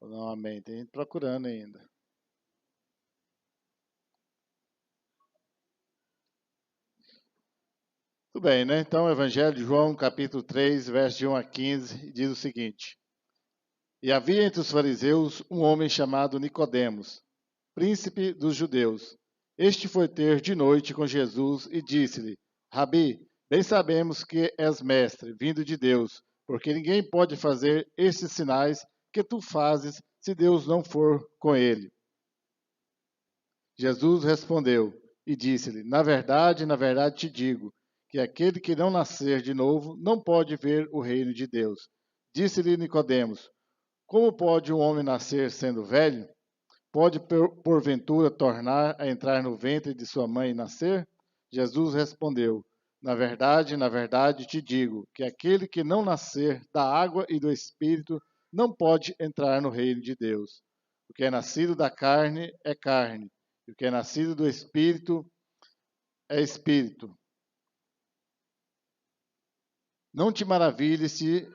Não, amém. Tem gente procurando ainda. Tudo bem, né? Então, o Evangelho de João, capítulo 3, verso de 1 a 15, diz o seguinte: E havia entre os fariseus um homem chamado Nicodemos, príncipe dos judeus. Este foi ter de noite com Jesus e disse-lhe: Rabi, bem sabemos que és mestre, vindo de Deus, porque ninguém pode fazer estes sinais que tu fazes se Deus não for com ele. Jesus respondeu e disse-lhe: na verdade te digo, que aquele que não nascer de novo não pode ver o reino de Deus. Disse-lhe Nicodemos: Como pode um homem nascer sendo velho? Pode porventura tornar a entrar no ventre de sua mãe e nascer? Jesus respondeu: na verdade te digo, que aquele que não nascer da água e do espírito não pode entrar no reino de Deus. O que é nascido da carne é carne, e o que é nascido do espírito é espírito. Não te maravilhes se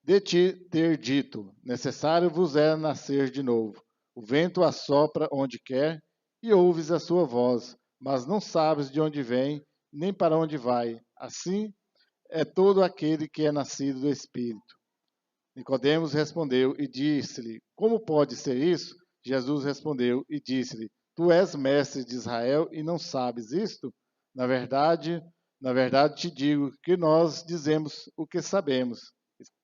de ti ter dito: necessário vos é nascer de novo. O vento assopra onde quer e ouves a sua voz, mas não sabes de onde vem, nem para onde vai. Assim é todo aquele que é nascido do Espírito. Nicodemos respondeu e disse-lhe: Como pode ser isso? Jesus respondeu e disse-lhe: Tu és mestre de Israel e não sabes isto? Na verdade, na verdade te digo que nós dizemos o que sabemos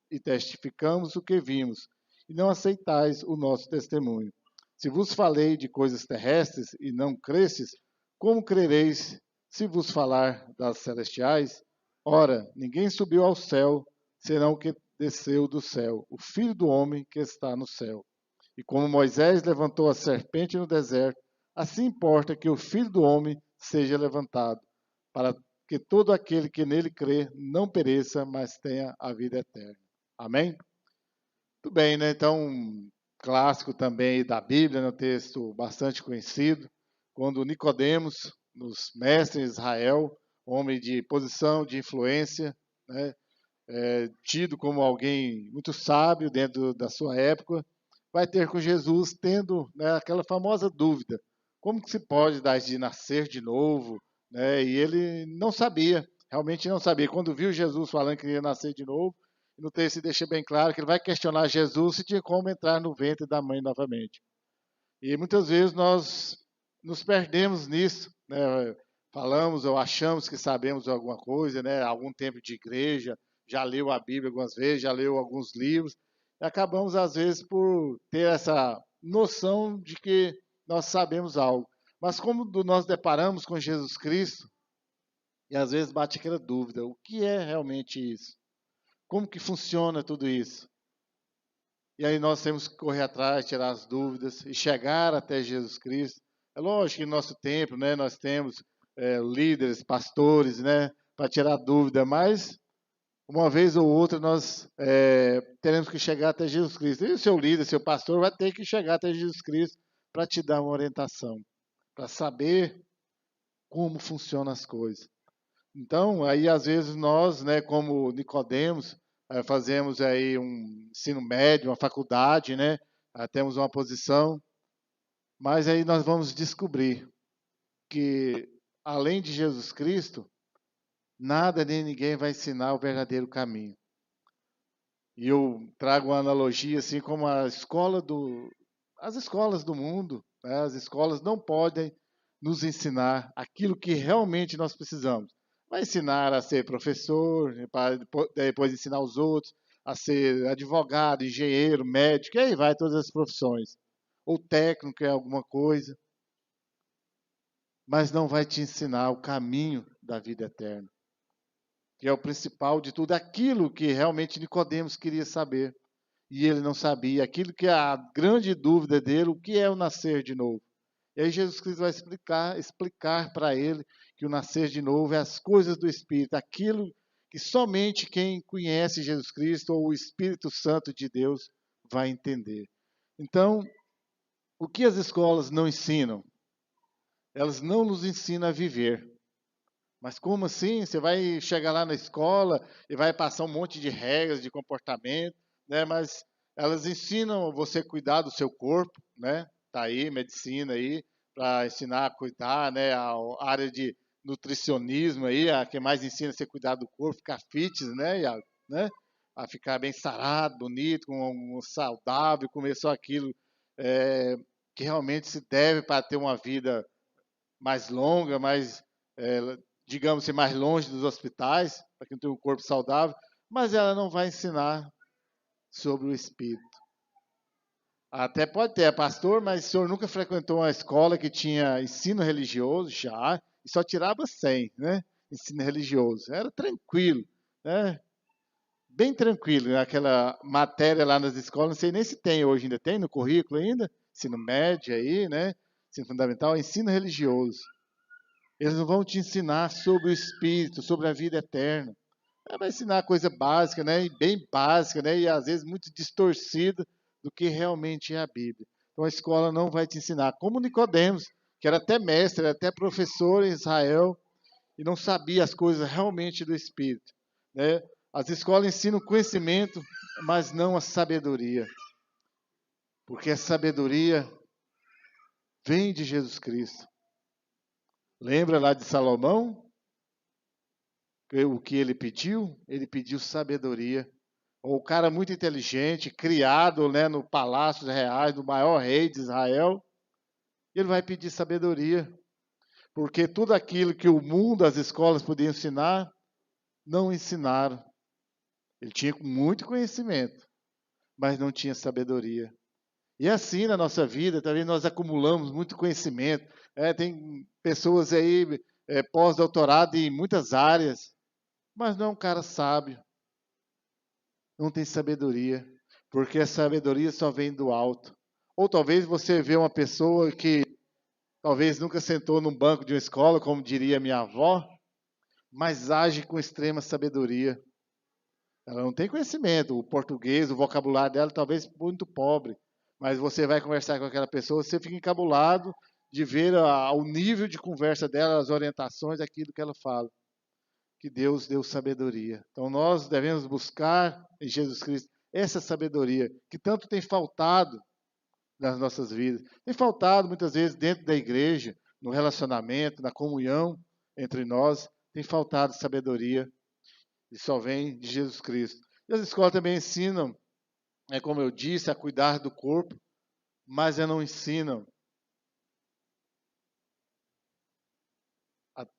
e testificamos o que vimos, e não aceitais o nosso testemunho. Se vos falei de coisas terrestres e não cresces, como crereis se vos falar das celestiais? Ora, ninguém subiu ao céu, senão o que desceu do céu, o Filho do homem que está no céu. E como Moisés levantou a serpente no deserto, assim importa que o Filho do homem seja levantado, para que todo aquele que nele crê não pereça, mas tenha a vida eterna. Amém? Tudo bem, né? Então, um clássico também da Bíblia, né? Um texto bastante conhecido, quando Nicodemos, nos mestres de Israel, homem de posição, de influência, né? Tido como alguém muito sábio dentro da sua época, vai ter com Jesus tendo, né, aquela famosa dúvida: como que se pode dar de nascer de novo? Né? E ele não sabia, realmente não sabia. Quando viu Jesus falando que ia nascer de novo, no texto deixa bem claro que ele vai questionar Jesus se tinha como entrar no ventre da mãe novamente. E muitas vezes nós nos perdemos nisso, né? Falamos ou achamos que sabemos alguma coisa, né? Algum tempo de igreja, já leu a Bíblia algumas vezes, já leu alguns livros, e acabamos às vezes por ter essa noção de que nós sabemos algo. Mas como nós deparamos com Jesus Cristo, e às vezes bate aquela dúvida: o que é realmente isso? Como que funciona tudo isso? E aí nós temos que correr atrás, tirar as dúvidas e chegar até Jesus Cristo. É lógico que no nosso tempo, né, nós temos líderes, pastores, né, para tirar dúvida, mas uma vez ou outra nós teremos que chegar até Jesus Cristo. E o seu líder, seu pastor, vai ter que chegar até Jesus Cristo para te dar uma orientação, para saber como funcionam as coisas. Então, aí às vezes nós, né, como Nicodemos, fazemos aí um ensino médio, uma faculdade, né, temos uma posição, mas aí nós vamos descobrir que além de Jesus Cristo, nada nem ninguém vai ensinar o verdadeiro caminho. E eu trago uma analogia assim como as escolas do mundo, né, as escolas não podem nos ensinar aquilo que realmente nós precisamos. Vai ensinar a ser professor, para depois ensinar os outros a ser advogado, engenheiro, médico, e aí vai todas as profissões. Ou técnico em alguma coisa, mas não vai te ensinar o caminho da vida eterna, que é o principal de tudo, aquilo que realmente Nicodemos queria saber. E ele não sabia, aquilo que é a grande dúvida dele, o que é o nascer de novo. E aí Jesus Cristo vai explicar para ele que o nascer de novo é as coisas do Espírito, aquilo que somente quem conhece Jesus Cristo ou o Espírito Santo de Deus vai entender. Então, o que as escolas não ensinam? Elas não nos ensinam a viver. Mas como assim? Você vai chegar lá na escola e vai passar um monte de regras de comportamento, né? Mas Elas ensinam você a cuidar do seu corpo, né? Tá aí, medicina aí, para ensinar a cuidar, né? A área de nutricionismo aí, a que mais ensina você a cuidar do corpo, ficar fit, né? Né? A ficar bem sarado, bonito, com um saudável, comer só aquilo que realmente se deve para ter uma vida mais longa, mais, digamos assim, mais longe dos hospitais, para quem tem um corpo saudável, mas ela não vai ensinar sobre o espírito. Até pode ter, pastor, mas o senhor nunca frequentou uma escola que tinha ensino religioso? Já, e só tirava 100, né? Ensino religioso. Era tranquilo, né? Bem tranquilo, né? Aquela matéria lá nas escolas, não sei nem se tem hoje, ainda tem no currículo ainda? Ensino médio aí, né? Ensino fundamental, ensino religioso. Eles não vão te ensinar sobre o espírito, sobre a vida eterna. Vai ensinar coisa básica, né? E bem básica, né? E às vezes muito distorcida do que realmente é a Bíblia. Então a escola não vai te ensinar. Como Nicodemos, que era até mestre, era até professor em Israel e não sabia as coisas realmente do espírito, né? As escolas ensinam conhecimento, mas não a sabedoria. Porque a sabedoria vem de Jesus Cristo. Lembra lá de Salomão? O que ele pediu? Ele pediu sabedoria. O cara muito inteligente, criado, né, no palácio reais, do maior rei de Israel, ele vai pedir sabedoria. Porque tudo aquilo que o mundo, as escolas podiam ensinar, não ensinaram. Ele tinha muito conhecimento, mas não tinha sabedoria. E assim na nossa vida, também nós acumulamos muito conhecimento. Tem pessoas aí, pós-doutorado em muitas áreas, mas não é um cara sábio, não tem sabedoria, porque a sabedoria só vem do alto. Ou talvez você vê uma pessoa que talvez nunca sentou num banco de uma escola, como diria minha avó, mas age com extrema sabedoria. Ela não tem conhecimento, o português, o vocabulário dela talvez muito pobre, mas você vai conversar com aquela pessoa, você fica encabulado de ver o nível de conversa dela, as orientações, aquilo que ela fala. Que Deus deu sabedoria. Então nós devemos buscar em Jesus Cristo essa sabedoria que tanto tem faltado nas nossas vidas. Tem faltado muitas vezes dentro da igreja, no relacionamento, na comunhão entre nós, tem faltado sabedoria e só vem de Jesus Cristo. E as escolas também ensinam, como eu disse, a cuidar do corpo, mas não ensinam.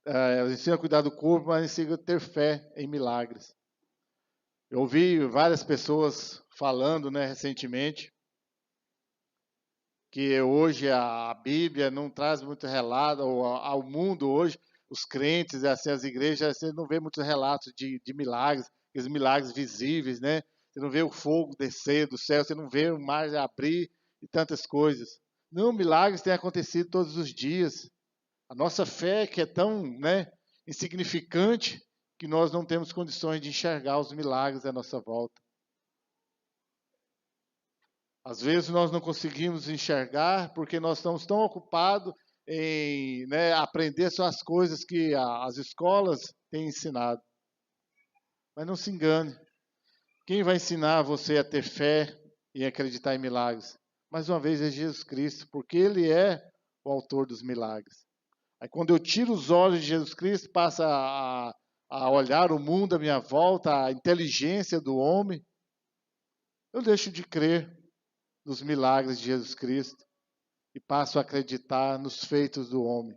Elas ensinam a cuidar do corpo, mas ensinam a ter fé em milagres. Eu ouvi várias pessoas falando, né, recentemente, que hoje a Bíblia não traz muito relato, ou ao mundo hoje, os crentes, assim, as igrejas, você não vê muitos relatos de milagres, aqueles milagres visíveis, né? Você não vê o fogo descer do céu, você não vê o mar abrir e tantas coisas. Não, milagres têm acontecido todos os dias. A nossa fé que é tão, né, insignificante que nós não temos condições de enxergar os milagres à nossa volta. Às vezes nós não conseguimos enxergar porque nós estamos tão ocupados em, né, aprender só as coisas que as escolas têm ensinado. Mas não se engane. Quem vai ensinar você a ter fé e acreditar em milagres? Mais uma vez é Jesus Cristo, porque Ele é o autor dos milagres. Aí quando eu tiro os olhos de Jesus Cristo, passa a olhar o mundo à minha volta, a inteligência do homem, eu deixo de crer nos milagres de Jesus Cristo e passo a acreditar nos feitos do homem.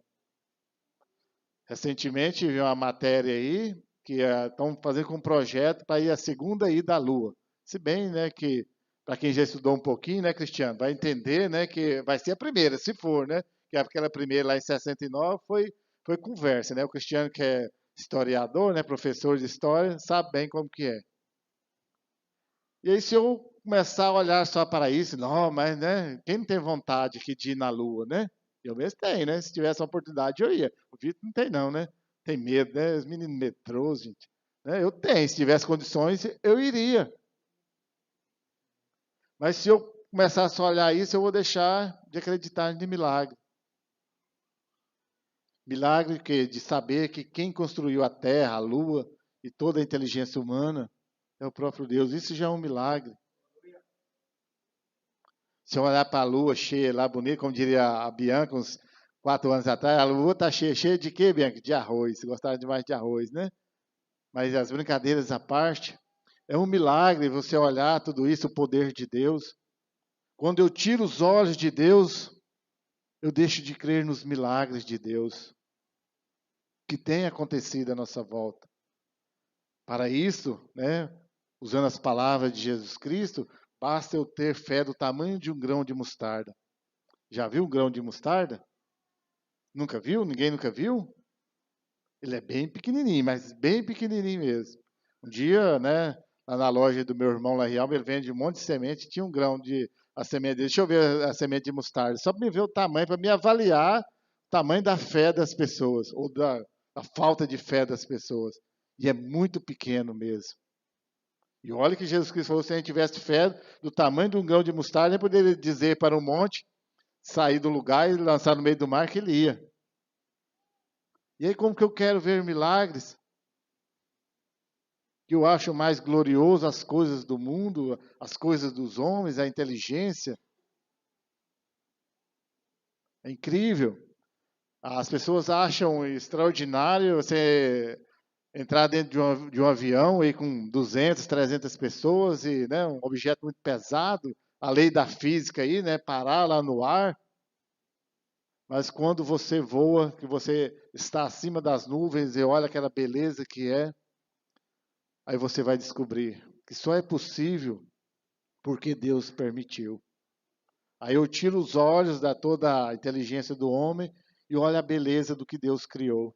Recentemente vi uma matéria aí que estão fazendo um projeto para ir a segunda ida à Lua. Se bem, né, que para quem já estudou um pouquinho, né, Cristiano, vai entender, né, que vai ser a primeira, se for, né, que aquela primeira lá em 69 foi conversa, né? O Cristiano que é historiador, né, professor de história, sabe bem como que é. E aí, se eu começar a olhar só para isso, não, mas, né, quem não tem vontade aqui de ir na Lua, né? Eu mesmo tenho, né? Se tivesse a oportunidade, eu ia. O Vitor não tem, não, né? Tem medo, né? Os meninos medrosos, gente. Né? Eu tenho. Se tivesse condições, eu iria. Mas se eu começar só a olhar isso, eu vou deixar de acreditar em milagre. Milagre que, de saber que quem construiu a Terra, a Lua e toda a inteligência humana é o próprio Deus. Isso já é um milagre. Se eu olhar para a lua cheia lá, bonita, como diria a Bianca, uns 4 anos atrás, a lua está cheia. Cheia de quê, Bianca? De arroz. Você gostava demais de arroz, né? Mas as brincadeiras à parte, é um milagre você olhar tudo isso, o poder de Deus. Quando eu tiro os olhos de Deus, eu deixo de crer nos milagres de Deus que tem acontecido à nossa volta. Para isso, né, usando as palavras de Jesus Cristo, basta eu ter fé do tamanho de um grão de mostarda. Já viu um grão de mostarda? Nunca viu? Ninguém nunca viu? Ele é bem pequenininho, mas bem pequenininho mesmo. Um dia, né, lá na loja do meu irmão lá em Realma, ele vende um monte de semente, tinha um grão de a semente dele. Deixa eu ver a semente de mostarda, só para me ver o tamanho, para me avaliar o tamanho da fé das pessoas, ou da falta de fé das pessoas. E é muito pequeno mesmo. E olha que Jesus Cristo falou, se a gente tivesse fé do tamanho de um grão de mostarda, ele poderia dizer para um monte, sair do lugar e lançar no meio do mar que ele ia. E aí como que eu quero ver milagres? Que eu acho mais glorioso as coisas do mundo, as coisas dos homens, a inteligência. É incrível. As pessoas acham extraordinário você entrar dentro de um avião aí com 200, 300 pessoas e, né, um objeto muito pesado, a lei da física aí, né, parar lá no ar. Mas quando você voa, que você está acima das nuvens e olha aquela beleza que é, aí você vai descobrir que só é possível porque Deus permitiu. Aí eu tiro os olhos da toda a inteligência do homem e olho a beleza do que Deus criou,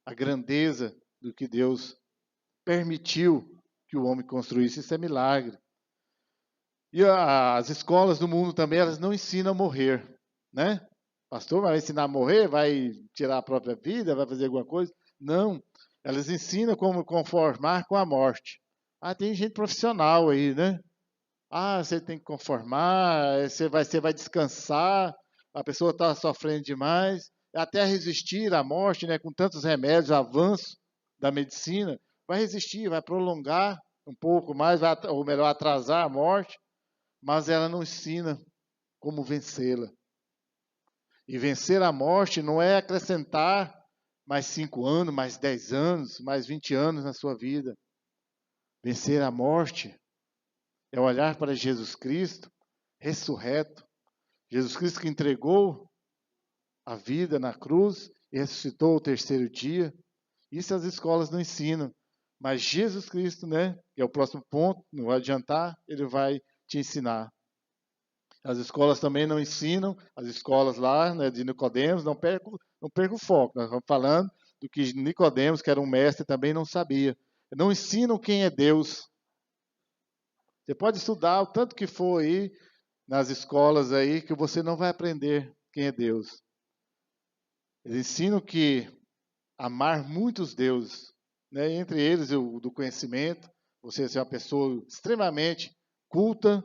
a grandeza do que Deus permitiu que o homem construísse. Isso é milagre. E as escolas do mundo também, elas não ensinam a morrer, né? Pastor, vai ensinar a morrer? Vai tirar a própria vida? Vai fazer alguma coisa? Não. Elas ensinam como conformar com a morte. Ah, tem gente profissional aí, né? Ah, você tem que conformar, você vai descansar, a pessoa está sofrendo demais, até resistir à morte, né, com tantos remédios, avanço da medicina, vai resistir, vai prolongar um pouco mais, ou melhor, atrasar a morte, mas ela não ensina como vencê-la. E vencer a morte não é acrescentar mais 5 anos, mais 10 anos, mais 20 anos na sua vida. Vencer a morte é olhar para Jesus Cristo, ressurreto. Jesus Cristo que entregou a vida na cruz e ressuscitou ao terceiro dia. Isso as escolas não ensinam. Mas Jesus Cristo, né, que é o próximo ponto, não vai adiantar, ele vai te ensinar. As escolas também não ensinam, as escolas lá, né, de Nicodemos, não percam o foco. Nós estamos falando do que Nicodemos, que era um mestre, também não sabia. Não ensinam quem é Deus. Você pode estudar o tanto que for aí nas escolas aí, que você não vai aprender quem é Deus. Eles ensinam que amar muitos deuses, né? Entre eles o do conhecimento, você ser uma pessoa extremamente culta,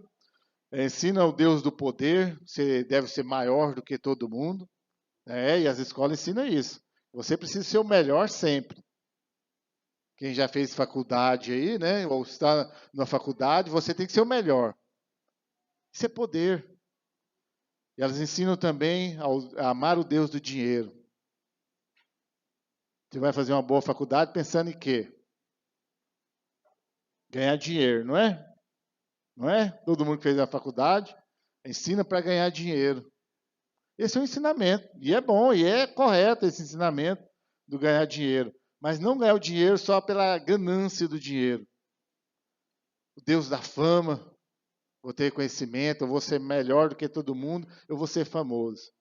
ensina o Deus do poder, você deve ser maior do que todo mundo, né? E as escolas ensinam isso. Você precisa ser o melhor sempre. Quem já fez faculdade aí, né? Ou está na faculdade, você tem que ser o melhor. Isso é poder. E elas ensinam também a amar o Deus do dinheiro. Você vai fazer uma boa faculdade pensando em quê? Ganhar dinheiro, não é? Não é? Todo mundo que fez a faculdade ensina para ganhar dinheiro. Esse é um ensinamento. E é bom, e é correto esse ensinamento do ganhar dinheiro. Mas não ganhar o dinheiro só pela ganância do dinheiro. O Deus da fama, vou ter conhecimento, eu vou ser melhor do que todo mundo, eu vou ser famoso.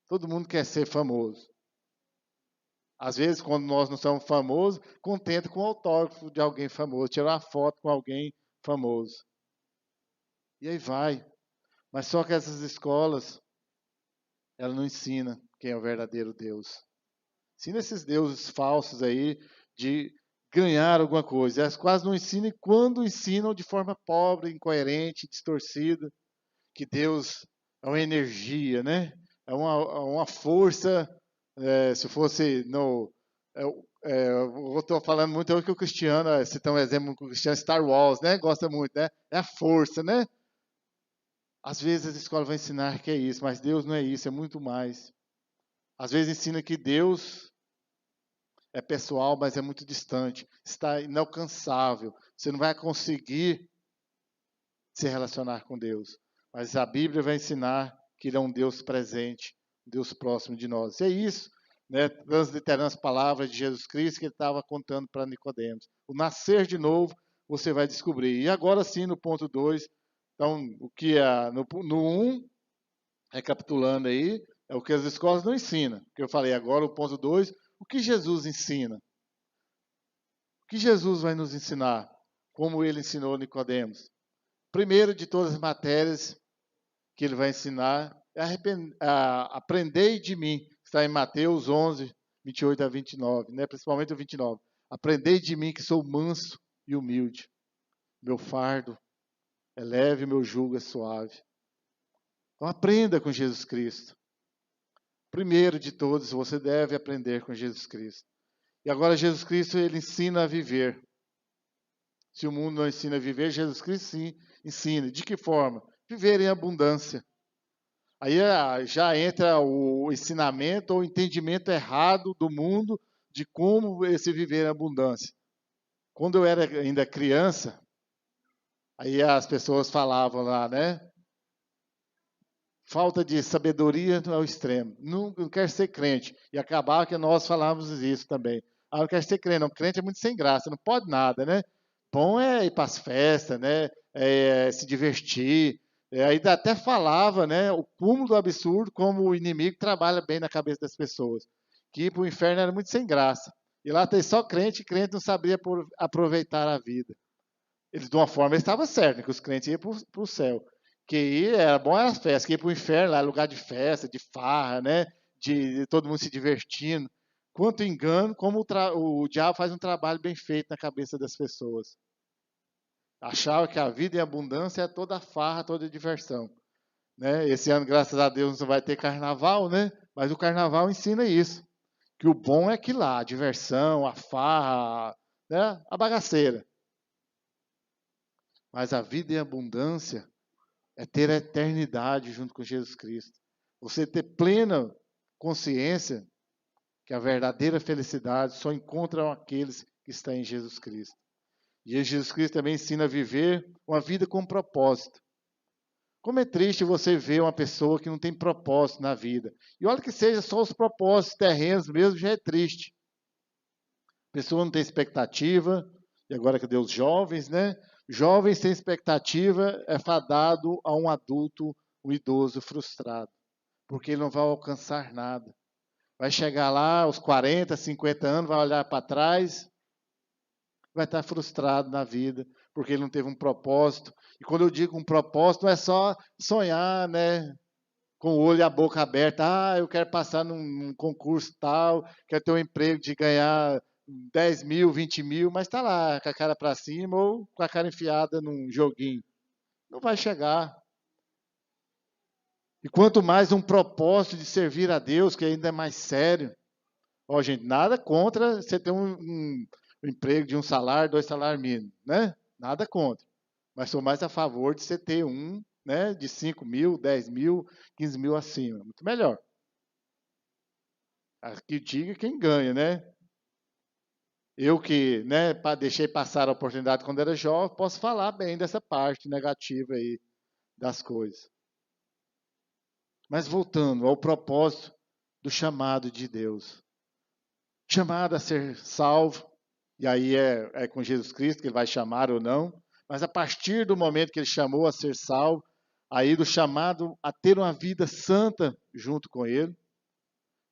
Todo mundo quer ser famoso. Às vezes, quando nós não somos famosos, contenta com o autógrafo de alguém famoso, tirar uma foto com alguém famoso. E aí vai. Mas só que essas escolas, ela não ensina quem é o verdadeiro Deus. Ensina esses deuses falsos aí de ganhar alguma coisa. Elas quase não ensinam e quando ensinam de forma pobre, incoerente, distorcida, que Deus é uma energia, né? É uma força. Se fosse no. Eu estou falando muito hoje que o Cristiano, citar um exemplo com o Cristiano Star Wars, né? Gosta muito, né? É a força, né? Às vezes a escola vai ensinar que é isso, mas Deus não é isso, é muito mais. Às vezes ensina que Deus é pessoal, mas é muito distante, está inalcançável. Você não vai conseguir se relacionar com Deus. Mas a Bíblia vai ensinar que Ele é um Deus presente, um Deus próximo de nós. E é isso, né, transliterando as palavras de Jesus Cristo que ele estava contando para Nicodemos. O nascer de novo, você vai descobrir. E agora sim, no ponto 2, então, o que é no 1, recapitulando aí, é o que as escolas não ensinam. Que eu falei agora, o ponto 2, o que Jesus ensina? O que Jesus vai nos ensinar? Como ele ensinou Nicodemos? Primeiro de todas as matérias que ele vai ensinar é aprendei de mim. Está em Mateus 11, 28 a 29, né? Principalmente o 29. Aprendei de mim que sou manso e humilde. Meu fardo é leve, meu jugo é suave. Então aprenda com Jesus Cristo. Primeiro de todos, você deve aprender com Jesus Cristo. E agora Jesus Cristo, ele ensina a viver. Se o mundo não ensina a viver, Jesus Cristo sim ensina. De que forma? Viver em abundância. Aí já entra o ensinamento ou o entendimento errado do mundo de como esse viver em abundância. Quando eu era ainda criança, aí as pessoas falavam lá, né? Falta de sabedoria ao extremo. Não quer ser crente. E acabava que nós falávamos isso também. Ah, não quer ser crente. Não, crente é muito sem graça, não pode nada, né? Bom é ir para as festas, né? É se divertir. Aí até falava, né? O cúmulo do absurdo, como o inimigo trabalha bem na cabeça das pessoas. Que ir para o inferno era muito sem graça. E lá tem só crente, e crente não sabia aproveitar a vida. Eles, de uma forma, eles estavam certos, que os crentes iam para o céu. Que ir era bom era as festas, que ir para o inferno, lá é lugar de festa, de farra, né? De todo mundo se divertindo. Quanto engano, como o diabo faz um trabalho bem feito na cabeça das pessoas. Achava que a vida em abundância é toda farra, toda diversão. Né? Esse ano, graças a Deus, não vai ter carnaval, né? Mas o carnaval ensina isso. Que o bom é que lá, a diversão, a farra, né? A bagaceira. Mas a vida em abundância é ter a eternidade junto com Jesus Cristo. Você ter plena consciência que a verdadeira felicidade só encontram aqueles que estão em Jesus Cristo. E Jesus Cristo também ensina a viver uma vida com propósito. Como é triste você ver uma pessoa que não tem propósito na vida. E olha que seja só os propósitos terrenos mesmo, já é triste. A pessoa não tem expectativa, e agora que Deus jovens, né? Jovens sem expectativa é fadado a um adulto, um idoso frustrado, porque ele não vai alcançar nada. Vai chegar lá aos 40, 50 anos, vai olhar para trás, vai estar frustrado na vida, porque ele não teve um propósito. E quando eu digo um propósito, não é só sonhar, né? Com o olho e a boca aberta. Ah, eu quero passar num concurso tal, quero ter um emprego de ganhar 10 mil, 20 mil, mas está lá com a cara para cima ou com a cara enfiada num joguinho. Não vai chegar. E quanto mais um propósito de servir a Deus, que ainda é mais sério. Ó, gente, nada contra você ter um emprego de um salário, 2 salários mínimos, né? Nada contra. Mas sou mais a favor de você ter um, né, de 5 mil, 10 mil, 15 mil acima. Muito melhor. Aqui diga quem ganha, né? Eu que, né, deixei passar a oportunidade quando era jovem, posso falar bem dessa parte negativa aí das coisas. Mas voltando ao propósito do chamado de Deus. Chamado a ser salvo, e aí é com Jesus Cristo que ele vai chamar ou não, mas a partir do momento que ele chamou a ser salvo, aí do chamado a ter uma vida santa junto com ele.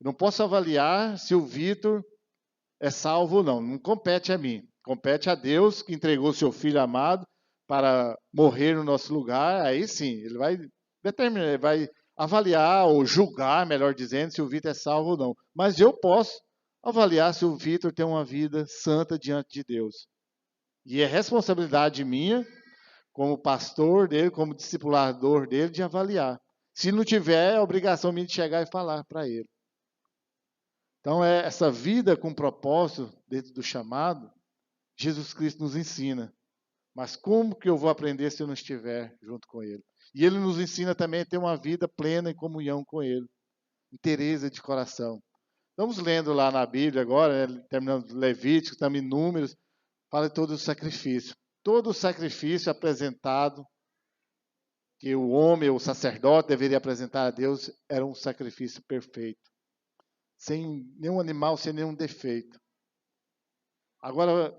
Não posso avaliar se o Vitor é salvo ou não. Não compete a mim. Compete a Deus que entregou seu Filho amado para morrer no nosso lugar. Aí sim, ele vai determinar, ele vai avaliar ou julgar, melhor dizendo, se o Vitor é salvo ou não. Mas eu posso avaliar se o Vitor tem uma vida santa diante de Deus. E é responsabilidade minha, como pastor dele, como discipulador dele, de avaliar. Se não tiver, é obrigação minha de chegar e falar para ele. Então, essa vida com propósito dentro do chamado, Jesus Cristo nos ensina. Mas como que eu vou aprender se eu não estiver junto com Ele? E Ele nos ensina também a ter uma vida plena em comunhão com Ele, inteireza de coração. Estamos lendo lá na Bíblia agora, né, terminando Levítico, também Números, fala de todo o sacrifício. Todo o sacrifício apresentado, que o homem, o sacerdote, deveria apresentar a Deus, era um sacrifício perfeito, sem nenhum animal, sem nenhum defeito. Agora,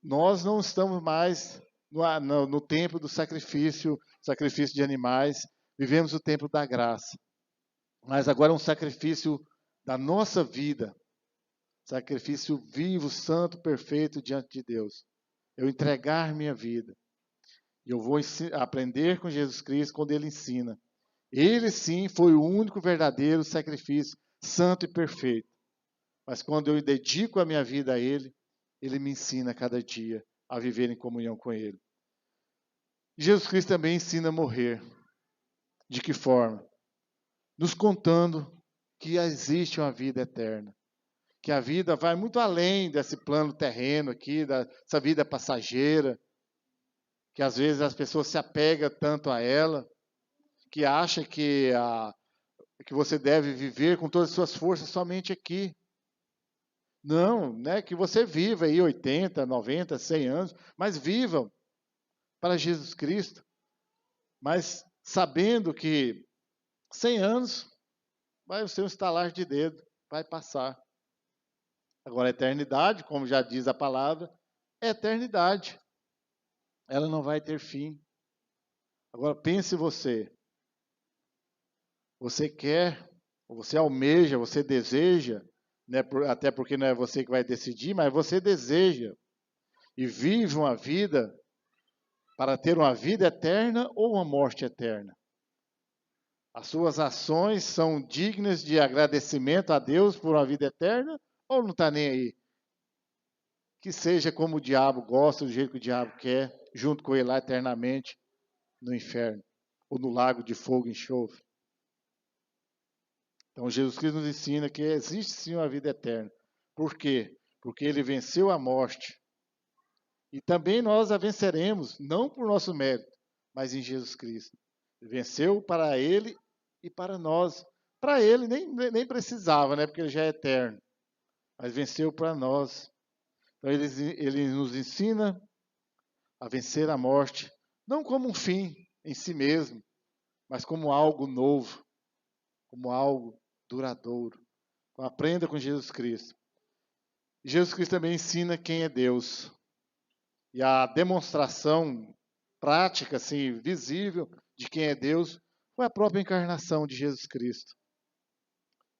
nós não estamos mais no tempo do sacrifício de animais, vivemos o tempo da graça. Mas agora é um sacrifício da nossa vida, sacrifício vivo, santo, perfeito diante de Deus. Eu entregar minha vida. E eu vou aprender com Jesus Cristo quando Ele ensina. Ele sim foi o único verdadeiro sacrifício, santo e perfeito. Mas quando eu dedico a minha vida a Ele, Ele me ensina cada dia a viver em comunhão com Ele. Jesus Cristo também ensina a morrer. De que forma? Nos contando que existe uma vida eterna. Que a vida vai muito além desse plano terreno aqui, dessa vida passageira, que às vezes as pessoas se apegam tanto a ela, que acha que você deve viver com todas as suas forças somente aqui. Não, né? Que você viva aí 80, 90, 100 anos, mas viva para Jesus Cristo, mas sabendo que 100 anos vai ser um estalar de dedo, vai passar. Agora, a eternidade, como já diz a palavra, é eternidade. Ela não vai ter fim. Agora, pense você. Você quer, você almeja, você deseja, né, até porque não é você que vai decidir, mas você deseja e vive uma vida para ter uma vida eterna ou uma morte eterna. As suas ações são dignas de agradecimento a Deus por uma vida eterna ou não está nem aí? Que seja como o diabo gosta, do jeito que o diabo quer, junto com ele lá eternamente no inferno, ou no lago de fogo e enxofre. Então Jesus Cristo nos ensina que existe sim uma vida eterna. Por quê? Porque Ele venceu a morte. E também nós a venceremos, não por nosso mérito, mas em Jesus Cristo. Ele venceu para Ele e para nós. Para Ele nem precisava, né? Porque Ele já é eterno. Mas venceu para nós. Então ele nos ensina a vencer a morte, não como um fim em si mesmo, mas como algo novo, como algo duradouro. Então, aprenda com Jesus Cristo. E Jesus Cristo também ensina quem é Deus. E a demonstração prática, assim, visível de quem é Deus foi a própria encarnação de Jesus Cristo.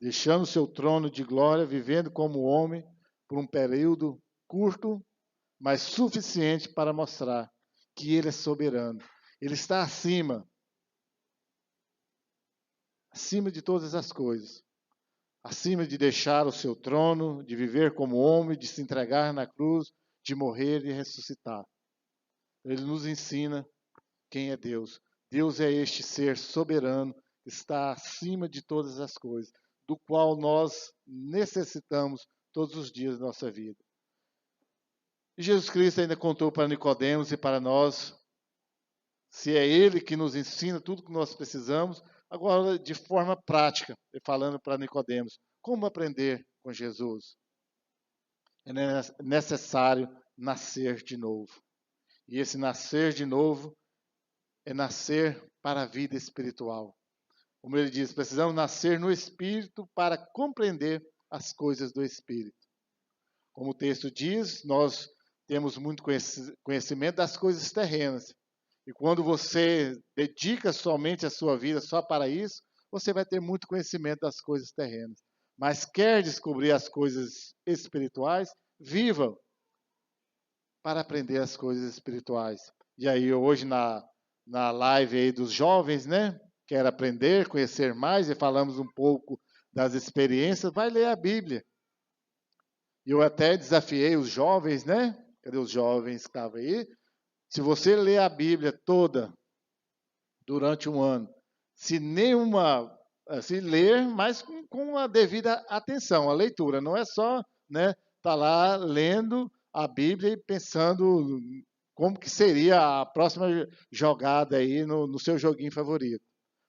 Deixando seu trono de glória, vivendo como homem por um período curto, mas suficiente para mostrar que Ele é soberano. Ele está acima de todas as coisas. Acima de deixar o seu trono, de viver como homem, de se entregar na cruz, de morrer e ressuscitar. Ele nos ensina quem é Deus. Deus é este ser soberano, que está acima de todas as coisas, do qual nós necessitamos todos os dias da nossa vida. E Jesus Cristo ainda contou para Nicodemos e para nós, se é Ele que nos ensina tudo o que nós precisamos, agora de forma prática, falando para Nicodemos, como aprender com Jesus? É necessário nascer de novo. E esse nascer de novo é nascer para a vida espiritual. Como ele diz, precisamos nascer no Espírito para compreender as coisas do Espírito. Como o texto diz, nós temos muito conhecimento das coisas terrenas. E quando você dedica somente a sua vida só para isso, você vai ter muito conhecimento das coisas terrenas. Mas quer descobrir as coisas espirituais, viva para aprender as coisas espirituais. E aí hoje na live aí dos jovens, né? Quer aprender, conhecer mais e falamos um pouco das experiências, vai ler a Bíblia. E eu até desafiei os jovens, né? Cadê os jovens que estavam aí? Se você ler a Bíblia toda durante um ano, se ler, mas com a devida atenção, a leitura, não é só, né, tá lá lendo a Bíblia e pensando como que seria a próxima jogada aí no seu joguinho favorito.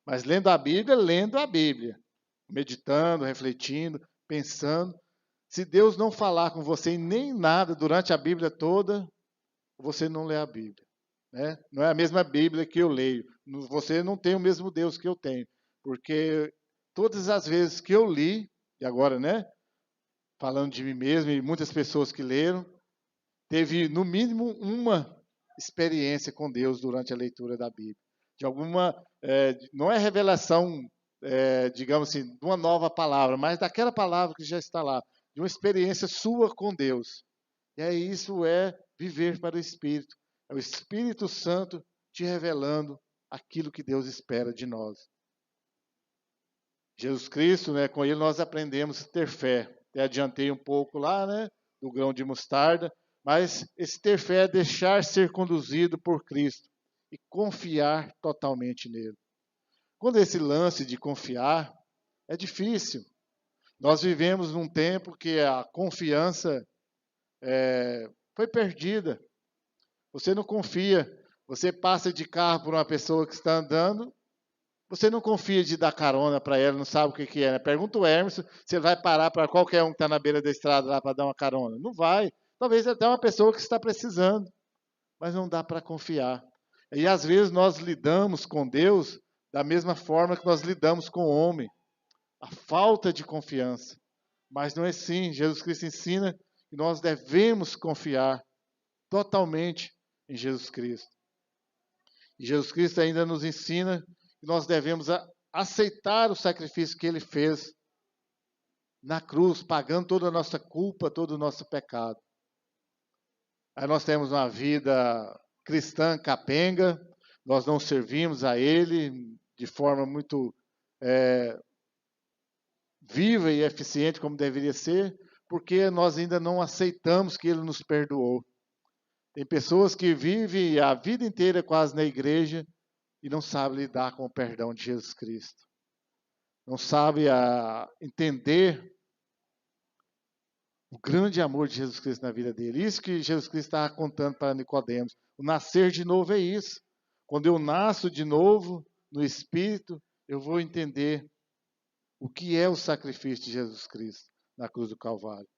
Mas lendo a Bíblia, meditando, refletindo, pensando. Se Deus não falar com você em nem nada durante a Bíblia toda, você não lê a Bíblia. Né? Não é a mesma Bíblia que eu leio. Você não tem o mesmo Deus que eu tenho. Porque todas as vezes que eu li, e agora, né, falando de mim mesmo e muitas pessoas que leram, teve no mínimo uma experiência com Deus durante a leitura da Bíblia. De alguma, não é revelação, digamos assim, de uma nova palavra, mas daquela palavra que já está lá, de uma experiência sua com Deus. E aí isso é viver para o Espírito. É o Espírito Santo te revelando aquilo que Deus espera de nós. Jesus Cristo, né, com ele nós aprendemos a ter fé. Até adiantei um pouco lá, né, do grão de mostarda, mas esse ter fé é deixar ser conduzido por Cristo e confiar totalmente nele. Quando esse lance de confiar é difícil. Nós vivemos num tempo que a confiança foi perdida. Você não confia. Você passa de carro por uma pessoa que está andando, você não confia de dar carona para ela, não sabe o que é. Né? Pergunta o Hermes se ele vai parar para qualquer um que está na beira da estrada lá para dar uma carona. Não vai. Talvez até uma pessoa que está precisando, mas não dá para confiar. E às vezes nós lidamos com Deus da mesma forma que nós lidamos com o homem. A falta de confiança. Mas não é assim. Jesus Cristo ensina que nós devemos confiar totalmente em Jesus Cristo. E Jesus Cristo ainda nos ensina que nós devemos aceitar o sacrifício que ele fez na cruz, pagando toda a nossa culpa, todo o nosso pecado. Aí nós temos uma vida cristã capenga, nós não servimos a ele de forma muito viva e eficiente como deveria ser, porque nós ainda não aceitamos que ele nos perdoou. Tem pessoas que vivem a vida inteira quase na igreja e não sabem lidar com o perdão de Jesus Cristo. Não sabem entender o grande amor de Jesus Cristo na vida dele. Isso que Jesus Cristo estava contando para Nicodemos. O nascer de novo é isso. Quando eu nasço de novo no Espírito, eu vou entender o que é o sacrifício de Jesus Cristo na cruz do Calvário.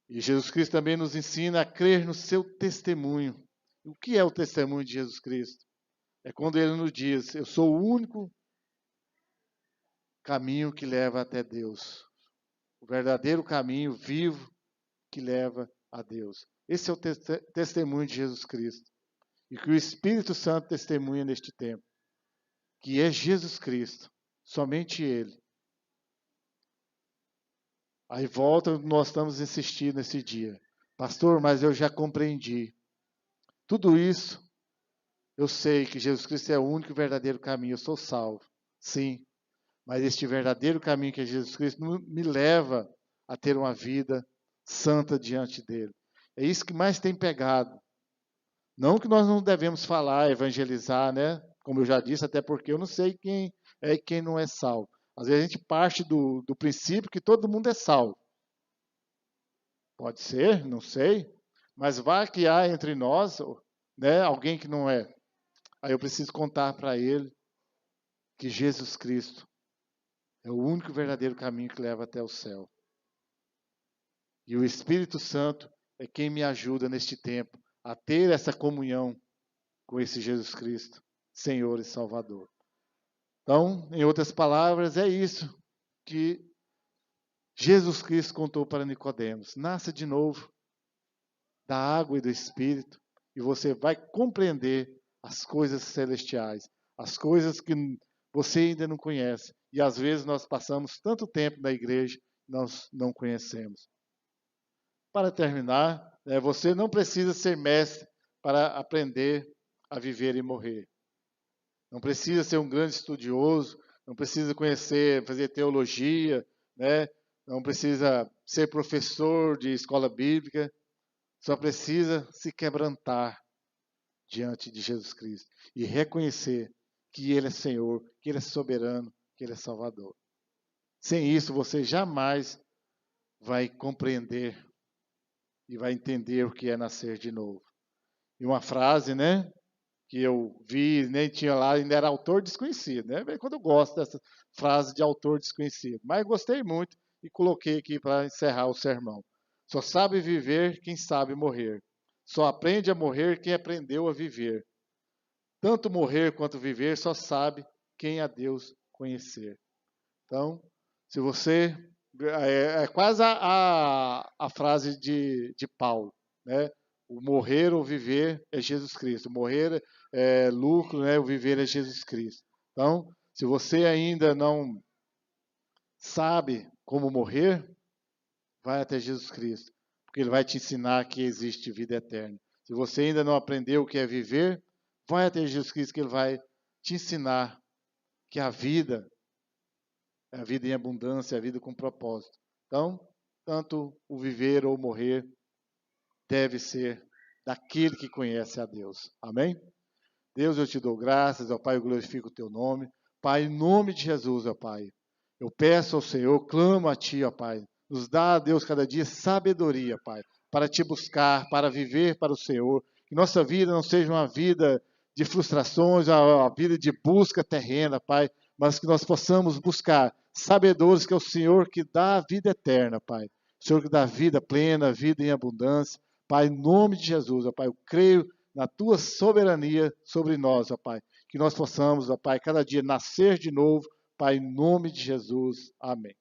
E Jesus Cristo também nos ensina a crer no seu testemunho. O que é o testemunho de Jesus Cristo? É quando ele nos diz, eu sou o único caminho que leva até Deus. O verdadeiro caminho vivo que leva a Deus. Esse é o testemunho de Jesus Cristo. E que o Espírito Santo testemunha neste tempo. Que é Jesus Cristo. Somente Ele. Aí volta, nós estamos insistindo nesse dia. Pastor, mas eu já compreendi. Tudo isso, eu sei que Jesus Cristo é o único e verdadeiro caminho. Eu sou salvo. Sim. Mas este verdadeiro caminho que é Jesus Cristo me leva a ter uma vida santa diante dele. É isso que mais tem pegado. Não que nós não devemos falar, evangelizar, né? Como eu já disse, até porque eu não sei quem é e quem não é salvo. Às vezes a gente parte do princípio que todo mundo é salvo. Pode ser, não sei. Mas vai que há entre nós, né, alguém que não é. Aí eu preciso contar para ele que Jesus Cristo é o único e verdadeiro caminho que leva até o céu. E o Espírito Santo é quem me ajuda neste tempo a ter essa comunhão com esse Jesus Cristo, Senhor e Salvador. Então, em outras palavras, é isso que Jesus Cristo contou para Nicodemos. Nasça de novo da água e do Espírito e você vai compreender as coisas celestiais, as coisas que você ainda não conhece. E às vezes nós passamos tanto tempo na igreja, nós não conhecemos. Para terminar, você não precisa ser mestre para aprender a viver e morrer. Não precisa ser um grande estudioso, não precisa conhecer, fazer teologia, né? Não precisa ser professor de escola bíblica, só precisa se quebrantar diante de Jesus Cristo e reconhecer que Ele é Senhor, que Ele é soberano, que Ele é Salvador. Sem isso, você jamais vai compreender e vai entender o que é nascer de novo. E uma frase, né, que eu vi, nem tinha lá, ainda era autor desconhecido, né? Quando eu gosto dessa frase de autor desconhecido. Mas gostei muito e coloquei aqui para encerrar o sermão. Só sabe viver quem sabe morrer. Só aprende a morrer quem aprendeu a viver. Tanto morrer quanto viver só sabe quem a Deus conhecer. Então, se você... É quase a frase de Paulo, né? O morrer ou viver é Jesus Cristo. O morrer é lucro, né? O viver é Jesus Cristo. Então, se você ainda não sabe como morrer, vai até Jesus Cristo, porque Ele vai te ensinar que existe vida eterna. Se você ainda não aprendeu o que é viver, vai até Jesus Cristo, que Ele vai te ensinar que a vida é a vida em abundância, é a vida com propósito. Então, tanto o viver ou morrer deve ser daquele que conhece a Deus. Amém? Deus, eu te dou graças, ó Pai, eu glorifico o teu nome. Pai, em nome de Jesus, ó Pai, eu peço ao Senhor, clamo a Ti, ó Pai, nos dá, Deus, cada dia sabedoria, Pai, para Te buscar, para viver para o Senhor. Que nossa vida não seja uma vida de frustrações, uma vida de busca terrena, Pai, mas que nós possamos buscar sabedores que é o Senhor que dá a vida eterna, Pai. O Senhor que dá vida plena, vida em abundância. Pai, em nome de Jesus, ó Pai, eu creio na tua soberania sobre nós, ó Pai. Que nós possamos, ó Pai, cada dia nascer de novo, Pai, em nome de Jesus. Amém.